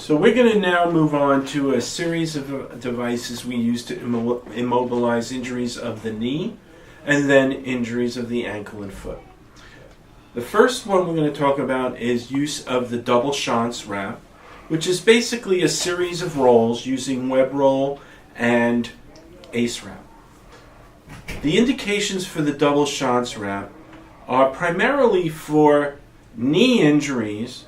So we're going to now move on to a series of devices we use to immobilize injuries of the knee and then injuries of the ankle and foot. The first one we're going to talk about is use of the double Schantz wrap, which is basically a series of rolls using web roll and ace wrap. The indications for the double Schantz wrap are primarily for knee injuries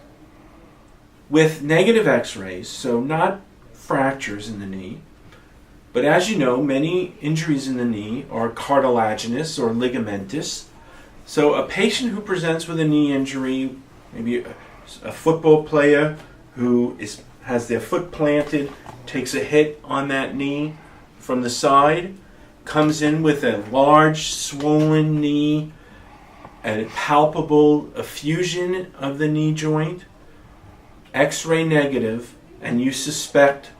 with negative x-rays, so not fractures in the knee. But as you know, many injuries in the knee are cartilaginous or ligamentous. So a patient who presents with a knee injury, maybe a football player who has their foot planted, takes a hit on that knee from the side, comes in with a large swollen knee, a palpable effusion of the knee joint, x-ray negative, and you suspect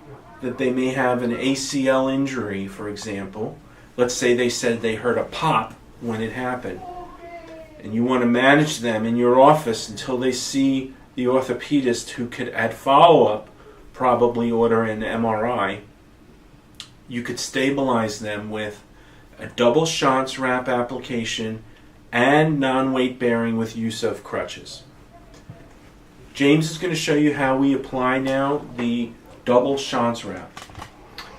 that they may have an ACL injury, for example. Let's say they said they heard a pop when it happened, and you want to manage them in your office until they see the orthopedist, who could, at follow-up, probably order an MRI. You could stabilize them with a double Schantz wrap application and non-weight bearing with use of crutches. James is going to show you how we apply now the double Schantz wrap.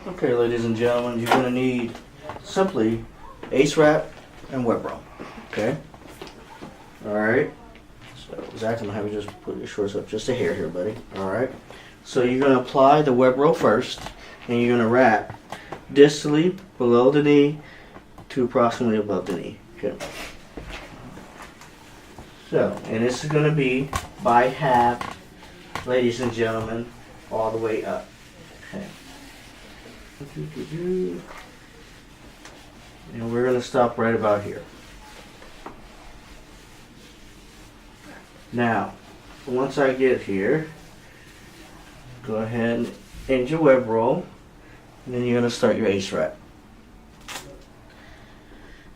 Okay, ladies and gentlemen, you're going to need simply ace wrap and web roll. Okay? Alright. So, Zach, I'm going to have you just put your shorts up just a hair here, buddy. Alright. So you're going to apply the web roll first, and you're going to wrap distally below the knee to approximately above the knee. Okay. So, and this is going to be by half, ladies and gentlemen, all the way up. Okay. And we're going to stop right about here. Now, once I get here, go ahead and end your web roll, and then you're going to start your ace wrap.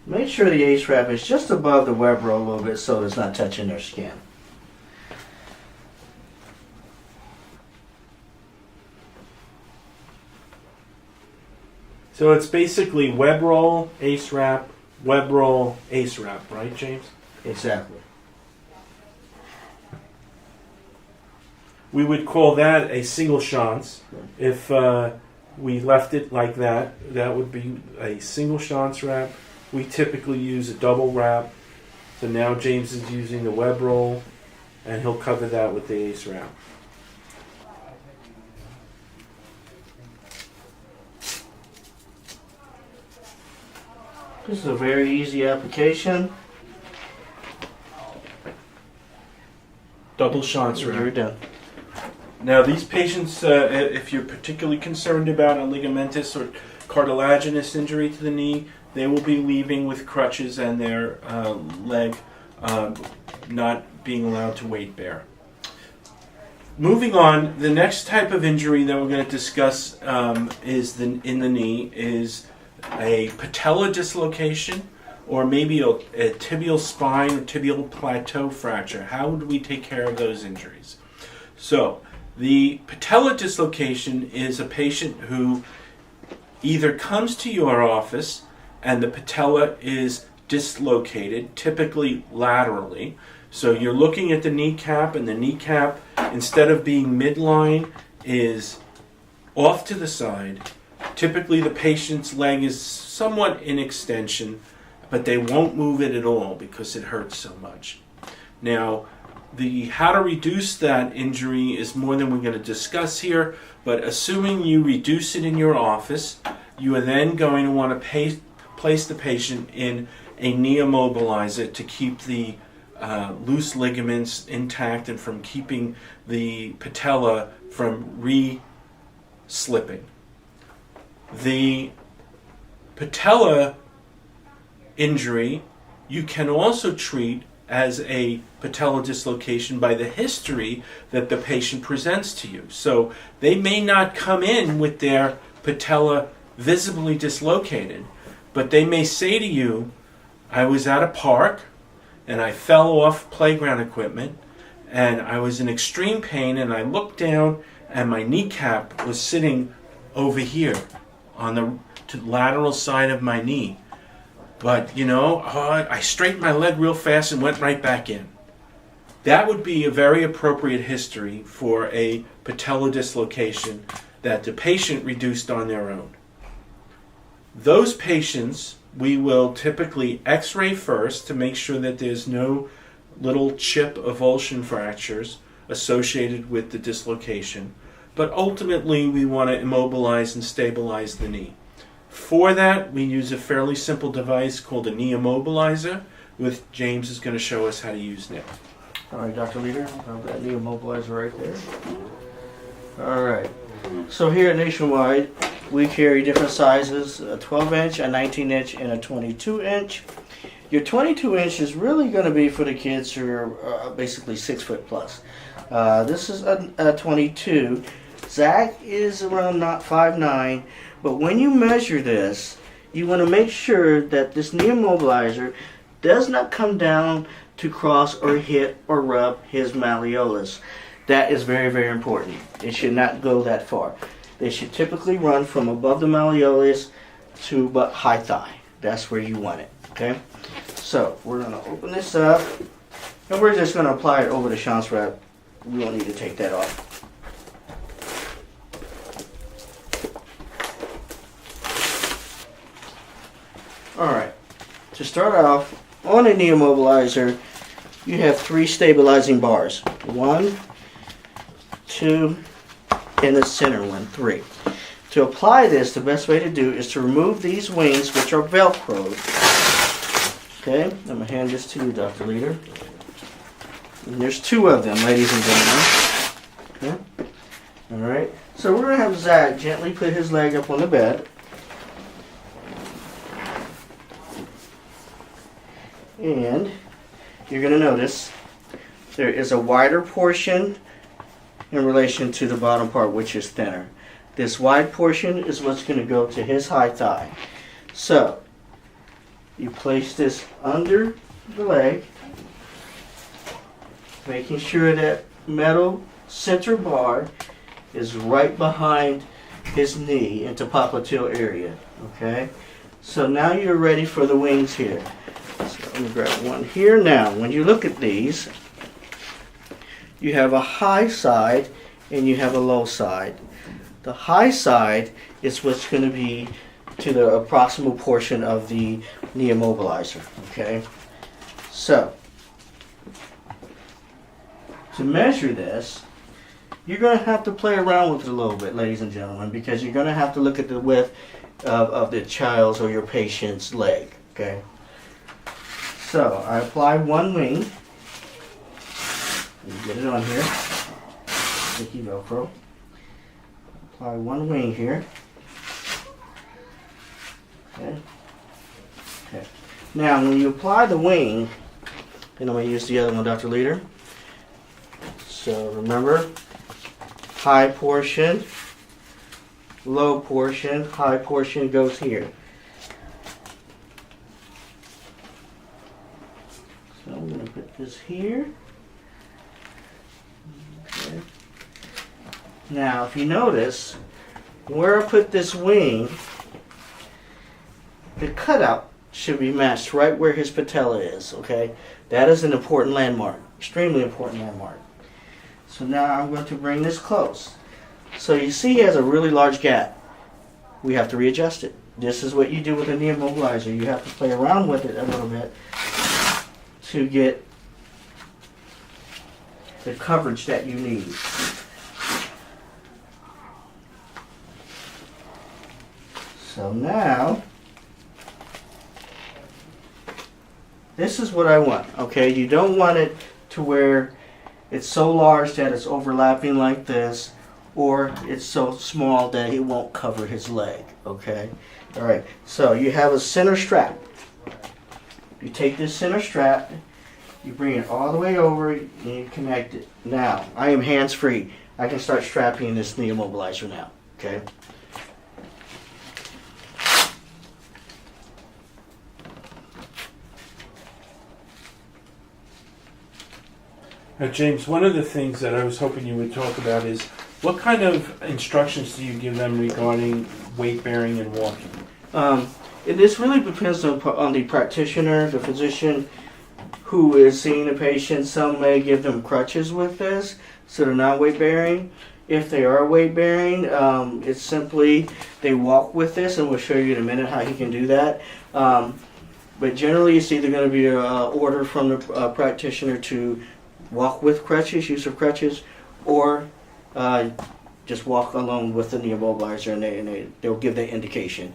Make sure the ace wrap is just above the web roll a little bit so it's not touching their skin. So it's basically web roll, ace wrap, right, James? Exactly. We would call that a single Schantz. If we left it like that, that would be a single Schantz wrap. We typically use a double wrap. So now James is using the web roll, and he'll cover that with the ace wrap. This is a very easy application. Double Schantz wrap. You're done. Now these patients, if you're particularly concerned about a ligamentous or cartilaginous injury to the knee, they will be leaving with crutches and their leg not being allowed to weight bear. Moving on, the next type of injury that we're going to discuss in the knee is a patellar dislocation, or maybe a tibial spine or tibial plateau fracture. How would we take care of those injuries? So, the patellar dislocation is a patient who either comes to your office and the patella is dislocated, typically laterally. So you're looking at the kneecap, and the kneecap, instead of being midline, is off to the side. Typically the patient's leg is somewhat in extension, but they won't move it at all because it hurts so much. Now, how to reduce that injury is more than we're going to discuss here, but assuming you reduce it in your office, you are then going to want to place the patient in a knee immobilizer to keep the loose ligaments intact and from keeping the patella from re-slipping. The patella injury you can also treat as a patellar dislocation by the history that the patient presents to you. So they may not come in with their patella visibly dislocated, but they may say to you, I was at a park and I fell off playground equipment and I was in extreme pain, and I looked down and my kneecap was sitting over here on the lateral side of my knee. But I straightened my leg real fast and went right back in. That would be a very appropriate history for a patellar dislocation that the patient reduced on their own. Those patients, we will typically x-ray first to make sure that there's no little chip avulsion fractures associated with the dislocation. But ultimately, we want to immobilize and stabilize the knee. For that, we use a fairly simple device called a knee immobilizer, which James is going to show us how to use now. All right, Dr. Leader, I'll have that knee immobilizer right there. All right. So here at Nationwide, we carry different sizes, a 12-inch, a 19-inch, and a 22-inch. Your 22-inch is really going to be for the kids who are basically 6 foot plus. This is a 22. Zach is around not 5'9", but when you measure this, you want to make sure that this knee immobilizer does not come down to cross or hit or rub his malleolus. That is very, very important. It should not go that far. They should typically run from above the malleolus to about high thigh. That's where you want it, okay? So we're going to open this up, and we're just going to apply it over the Schantz wrap. We don't need to take that off. Alright, to start off, on a knee immobilizer, you have 3 stabilizing bars. 1, 2, and the center one, 3. To apply this, the best way to do is to remove these wings, which are Velcroed. Okay, I'm going to hand this to you, Dr. Leader. And there's 2 of them, ladies and gentlemen. Okay. Alright, so we're going to have Zach gently put his leg up on the bed. And you're going to notice there is a wider portion in relation to the bottom part, which is thinner. This wide portion is what's going to go to his high thigh. So you place this under the leg, making sure that metal center bar is right behind his knee into popliteal area. Okay, so now you're ready for the wings here. So let me grab one here. Now, when you look at these, you have a high side and you have a low side. The high side is what's going to be to the proximal portion of the knee immobilizer. Okay, so to measure this, you're going to have to play around with it a little bit, ladies and gentlemen, because you're going to have to look at the width of the child's or your patient's leg. Okay. So I apply one wing. Get it on here. Sticky Velcro. Apply one wing here. Okay. Okay. Now when you apply the wing, and I'm going to use the other one, Dr. Leader. So remember, high portion, low portion, high portion goes here. So I'm going to put this here. Okay. Now, if you notice, where I put this wing, the cutout should be matched right where his patella is, okay? That is an important landmark, extremely important landmark. So now I'm going to bring this close. So you see he has a really large gap. We have to readjust it. This is what you do with a knee immobilizer. You have to play around with it a little bit to get the coverage that you need. So now, this is what I want, okay? You don't want it to where it's so large that it's overlapping like this, or it's so small that it won't cover his leg, okay? All right, so you have a center strap. You take this center strap, you bring it all the way over, and you connect it. Now, I am hands-free. I can start strapping this knee immobilizer now, okay? James, one of the things that I was hoping you would talk about is what kind of instructions do you give them regarding weight bearing and walking? This really depends on the practitioner, the physician who is seeing the patient. Some may give them crutches with this, so they're not weight bearing. If they are weight bearing, it's simply they walk with this, and we'll show you in a minute how he can do that. But generally, it's either going to be an order from the practitioner to walk with crutches, use of crutches, or just walk along with the knee immobilizer, and they'll give the indication.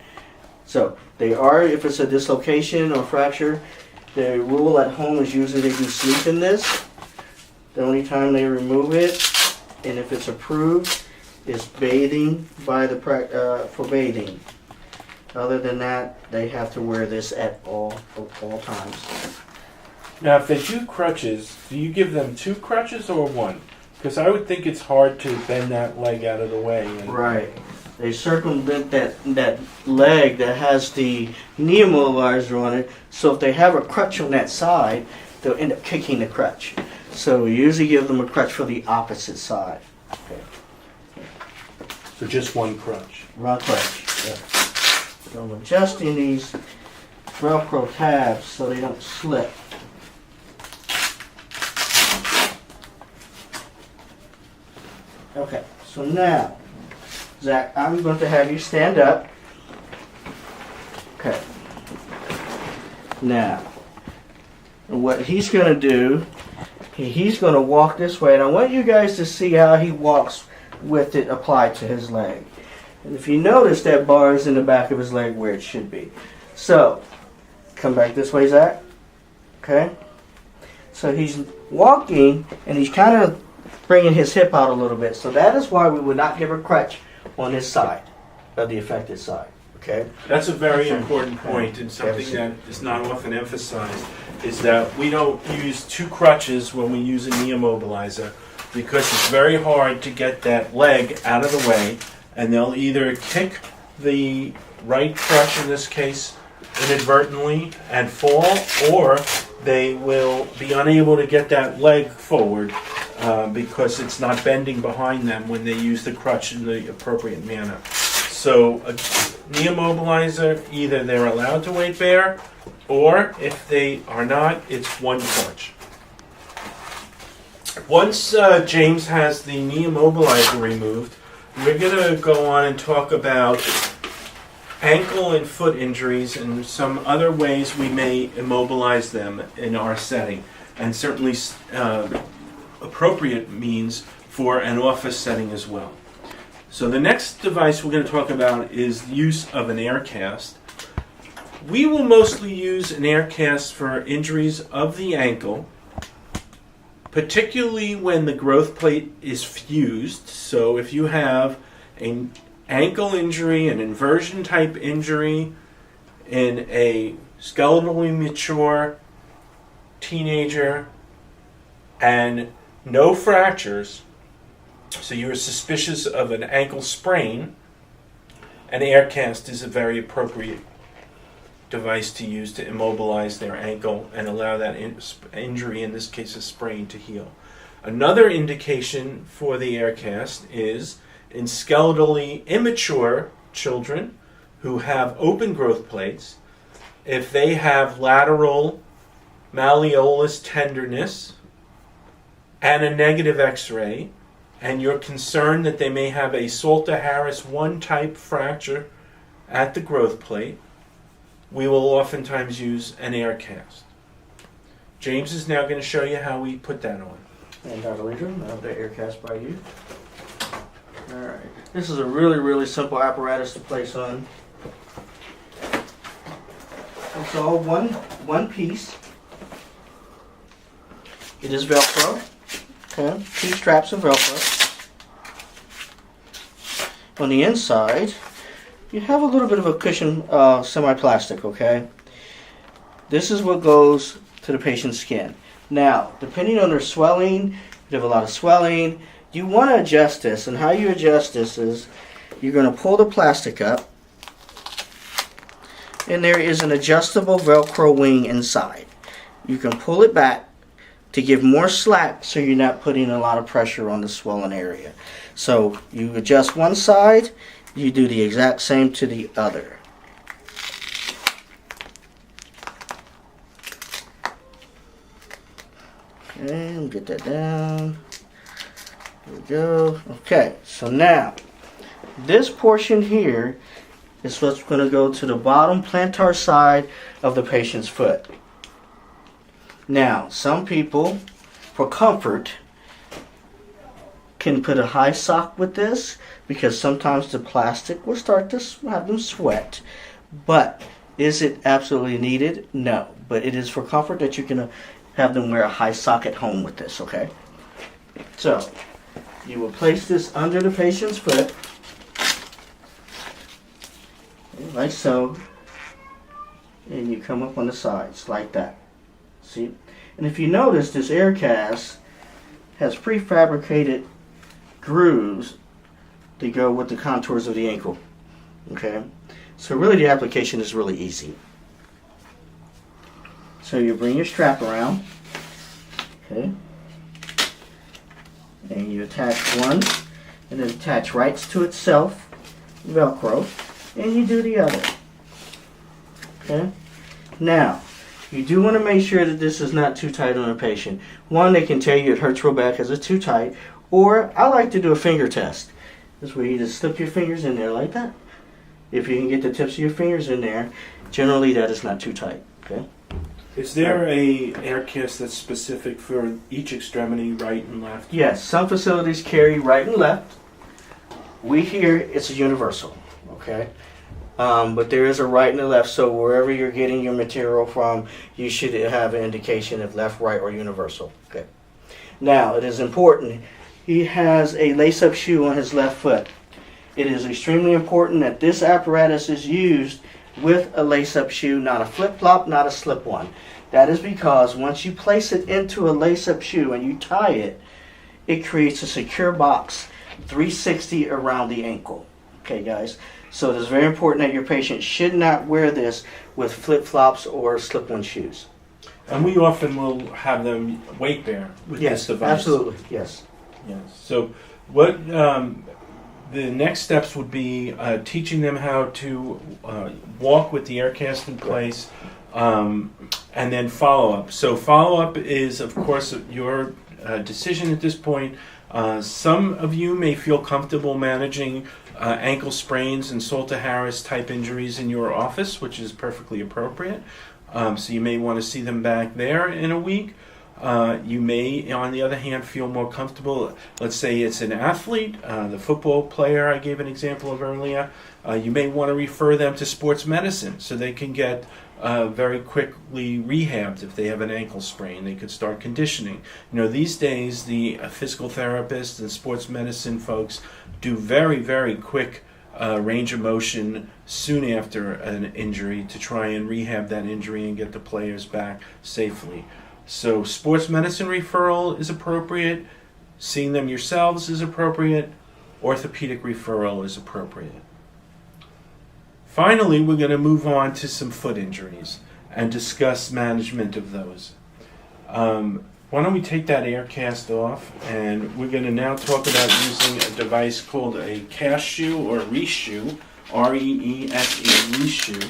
So they are, if it's a dislocation or fracture, the rule at home is usually they do sleep in this. The only time they remove it, and if it's approved, is bathing by the for bathing. Other than that, they have to wear this at all times. Now, if they do crutches, do you give them 2 crutches or 1? Because I would think it's hard to bend that leg out of the way. Right. They circumvent that leg that has the knee immobilizer on it, so if they have a crutch on that side, they'll end up kicking the crutch. So we usually give them a crutch for the opposite side. Okay. So just 1 crutch. One crutch. Yeah. So I'm adjusting these Velcro tabs so they don't slip. Okay, so now, Zach, I'm going to have you stand up. Okay. Now, what he's going to do, he's going to walk this way, and I want you guys to see how he walks with it applied to his leg. And if you notice, that bar is in the back of his leg where it should be. So, come back this way, Zach. Okay? So he's walking, and he's kind of bringing his hip out a little bit. So that is why we would not give a crutch on this side, of the affected side. Okay? That's a very important point, and something that is not often emphasized is that we don't use 2 crutches when we use a knee immobilizer, because it's very hard to get that leg out of the way, and they'll either kick the right crutch, in this case inadvertently, and fall, or they will be unable to get that leg forward because it's not bending behind them when they use the crutch in the appropriate manner. So a knee immobilizer, either they're allowed to weight bear, or if they are not, it's 1 crutch. Once James has the knee immobilizer removed, we're going to go on and talk about ankle and foot injuries and some other ways we may immobilize them in our setting, and certainly appropriate means for an office setting as well. So the next device we're going to talk about is the use of an air cast. We will mostly use an air cast for injuries of the ankle, particularly when the growth plate is fused. So if you have an ankle injury, an inversion type injury in a skeletally mature teenager and no fractures, so you're suspicious of an ankle sprain, an air cast is a very appropriate device to use to immobilize their ankle and allow that injury, in this case a sprain, to heal. Another indication for the air cast is in skeletally immature children who have open growth plates. If they have lateral malleolus tenderness and a negative x-ray, and you're concerned that they may have a Salter-Harris 1 type fracture at the growth plate, we will oftentimes use an air cast. James is now going to show you how we put that on. And Dr. Leidrum, I'll have the air cast by you. Alright. This is a really simple apparatus to place on. It's all one piece. It is Velcro. Okay, 2 straps of Velcro. On the inside, you have a little bit of a cushion, semi-plastic, okay? This is what goes to the patient's skin. Now, depending on their swelling, if they have a lot of swelling, you want to adjust this, and how you adjust this is you're going to pull the plastic up, and there is an adjustable Velcro wing inside. You can pull it back to give more slack so you're not putting a lot of pressure on the swollen area. So you adjust one side, you do the exact same to the other. Okay, get that down. There we go. Okay, so now this portion here is what's going to go to the bottom plantar side of the patient's foot. Now, some people, for comfort, can put a high sock with this because sometimes the plastic will start to have them sweat. But is it absolutely needed? No. But it is for comfort that you can have them wear a high sock at home with this, okay? So, you will place this under the patient's foot, like so, and you come up on the sides like that. See? And if you notice, this air cast has prefabricated grooves to go with the contours of the ankle. Okay? So really the application is really easy. So you bring your strap around. Okay? And you attach one, and then attach right to itself, Velcro, and you do the other. Okay? Now, you do want to make sure that this is not too tight on a patient. One, they can tell you it hurts real bad because it's too tight. Or, I like to do a finger test. This way you just slip your fingers in there like that. If you can get the tips of your fingers in there, generally that is not too tight. Okay? Is there a air cast that's specific for each extremity, right and left? Yes, some facilities carry right and left. We here, it's a universal. Okay? But there is a right and a left, so wherever you're getting your material from, you should have an indication of left, right, or universal. Okay. Now, it is important. He has a lace-up shoe on his left foot. It is extremely important that this apparatus is used with a lace-up shoe, not a flip-flop, not a slip-on. That is because once you place it into a lace-up shoe and you tie it, it creates a secure box 360 around the ankle. Okay, guys? So it is very important that your patient should not wear this with flip-flops or slip-on shoes. And we often will have them weight bear with this device. Absolutely, yes. Yes. So what the next steps would be teaching them how to walk with the air cast in place, and then follow-up. So follow-up is, of course, your decision at this point. Some of you may feel comfortable managing ankle sprains and Salter-Harris type injuries in your office, which is perfectly appropriate. So you may want to see them back there in a week. You may, on the other hand, feel more comfortable. Let's say it's an athlete, the football player I gave an example of earlier. You may want to refer them to sports medicine so they can get very quickly rehabbed if they have an ankle sprain. They could start conditioning. You know, these days the physical therapists and sports medicine folks do very, very quick range of motion soon after an injury to try and rehab that injury and get the players back safely. So sports medicine referral is appropriate. Seeing them yourselves is appropriate. Orthopedic referral is appropriate. Finally, we're going to move on to some foot injuries and discuss management of those. Why don't we take that air cast off, and we're going to now talk about using a device called a cast shoe or Reese shoe, R-E-E-S-E, Reese shoe.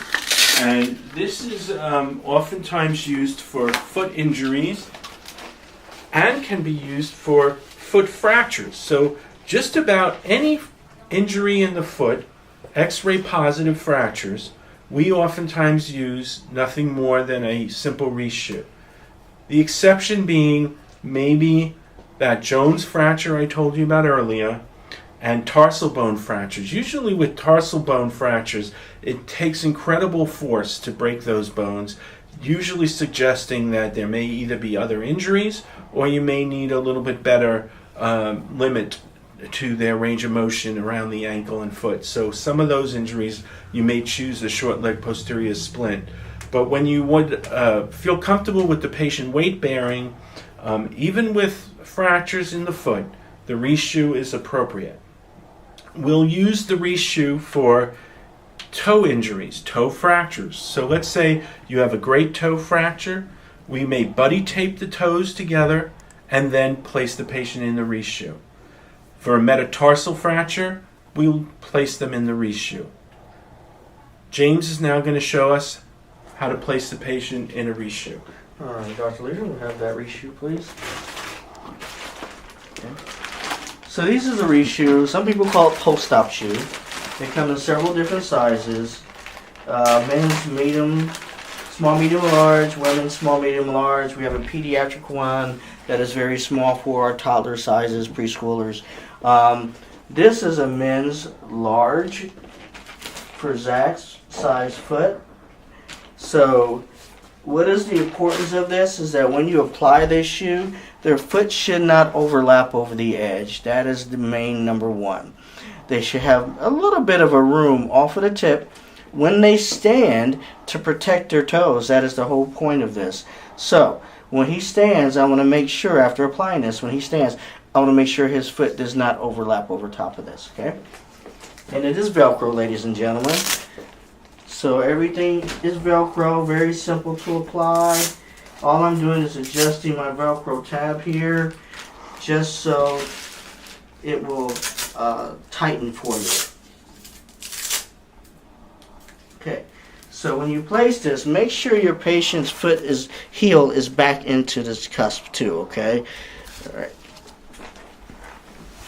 And this is oftentimes used for foot injuries and can be used for foot fractures. So just about any injury in the foot, X-ray positive fractures, we oftentimes use nothing more than a simple Reese shoe. The exception being maybe that Jones fracture I told you about earlier and tarsal bone fractures. Usually with tarsal bone fractures, it takes incredible force to break those bones, usually suggesting that there may either be other injuries or you may need a little bit better limit to their range of motion around the ankle and foot. So some of those injuries, you may choose a short leg posterior splint. But when you would feel comfortable with the patient weight bearing, even with fractures in the foot, the Reese shoe is appropriate. We'll use the Reese shoe for toe injuries, toe fractures. So let's say you have a great toe fracture. we may buddy tape the toes together and then place the patient in the Reese shoe. For a metatarsal fracture, we'll place them in the Reese shoe. James is now going to show us how to place the patient in a Reese shoe. All right, Dr. Leader, we'll have that Reese shoe, please. Okay. So these are the Reese shoes. Some people call it post-op shoe. They come in several different sizes. Men's medium, small, medium, large. Women's small, medium, large. We have a pediatric one that is very small for our toddler sizes, preschoolers. This is a men's large for Zach's size foot. So what is the importance of this is that when you apply this shoe, their foot should not overlap over the edge. That is the main number one. They should have a little bit of a room off of the tip when they stand to protect their toes. That is the whole point of this. So when he stands, I want to make sure after applying this, when he stands, I want to make sure his foot does not overlap over top of this, okay? And it is Velcro, ladies and gentlemen. So everything is Velcro, very simple to apply. All I'm doing is adjusting my Velcro tab here just so it will tighten for me. Okay, so when you place this, make sure your patient's heel is back into this cusp too, okay? Alright.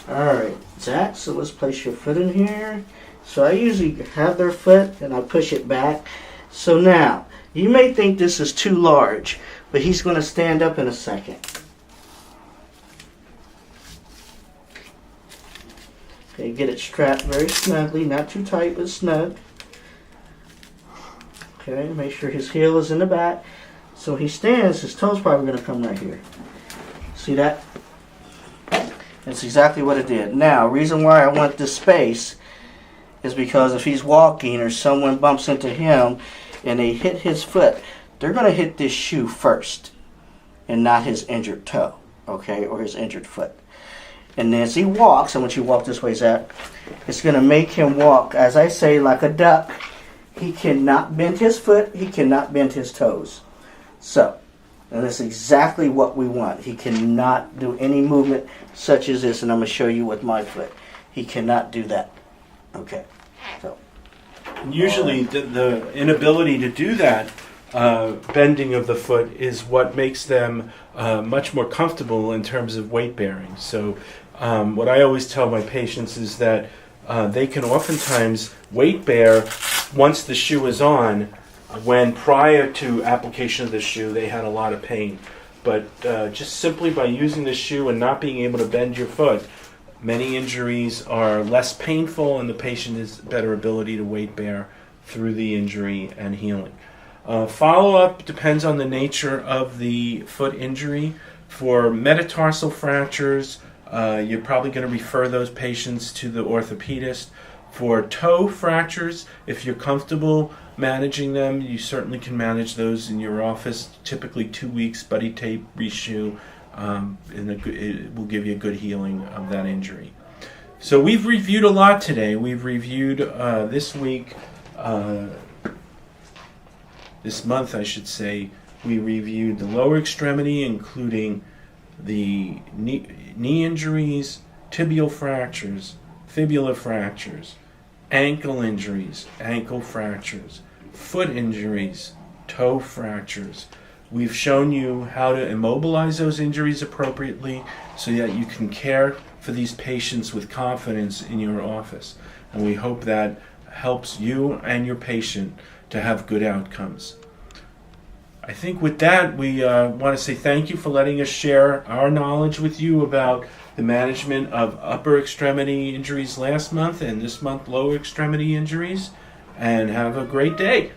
Alright, Zach, so let's place your foot in here. So I usually have their foot and I push it back. So now, you may think this is too large, but he's going to stand up in a second. Okay, get it strapped very snugly, not too tight, but snug. Okay, make sure his heel is in the back. So he stands, his toe's probably going to come right here. See that? That's exactly what it did. Now, reason why I want this space is because if he's walking or someone bumps into him and they hit his foot, they're going to hit this shoe first and not his injured toe, okay, or his injured foot. And then as he walks, I want you to walk this way, Zach, it's going to make him walk, as I say, like a duck. He cannot bend his foot, he cannot bend his toes. So, and that's exactly what we want. He cannot do any movement such as this, and I'm going to show you with my foot. He cannot do that. Okay, so. Usually the inability to do that bending of the foot is what makes them much more comfortable in terms of weight bearing. So what I always tell my patients is that they can oftentimes weight bear once the shoe is on, when prior to application of the shoe they had a lot of pain. But just simply by using the shoe and not being able to bend your foot, many injuries are less painful and the patient has better ability to weight bear through the injury and healing. Follow-up depends on the nature of the foot injury. For metatarsal fractures, you're probably going to refer those patients to the orthopedist. For toe fractures, if you're comfortable managing them, you certainly can manage those in your office. Typically 2 weeks, buddy tape, reshoe, and it will give you a good healing of that injury. So we've reviewed a lot today. We've reviewed this week, this month I should say, we reviewed the lower extremity, including the knee injuries, tibial fractures, fibula fractures, ankle injuries, ankle fractures, foot injuries, toe fractures. We've shown you how to immobilize those injuries appropriately so that you can care for these patients with confidence in your office. And we hope that helps you and your patient to have good outcomes. I think with that, we want to say thank you for letting us share our knowledge with you about the management of upper extremity injuries last month and this month lower extremity injuries. And have a great day.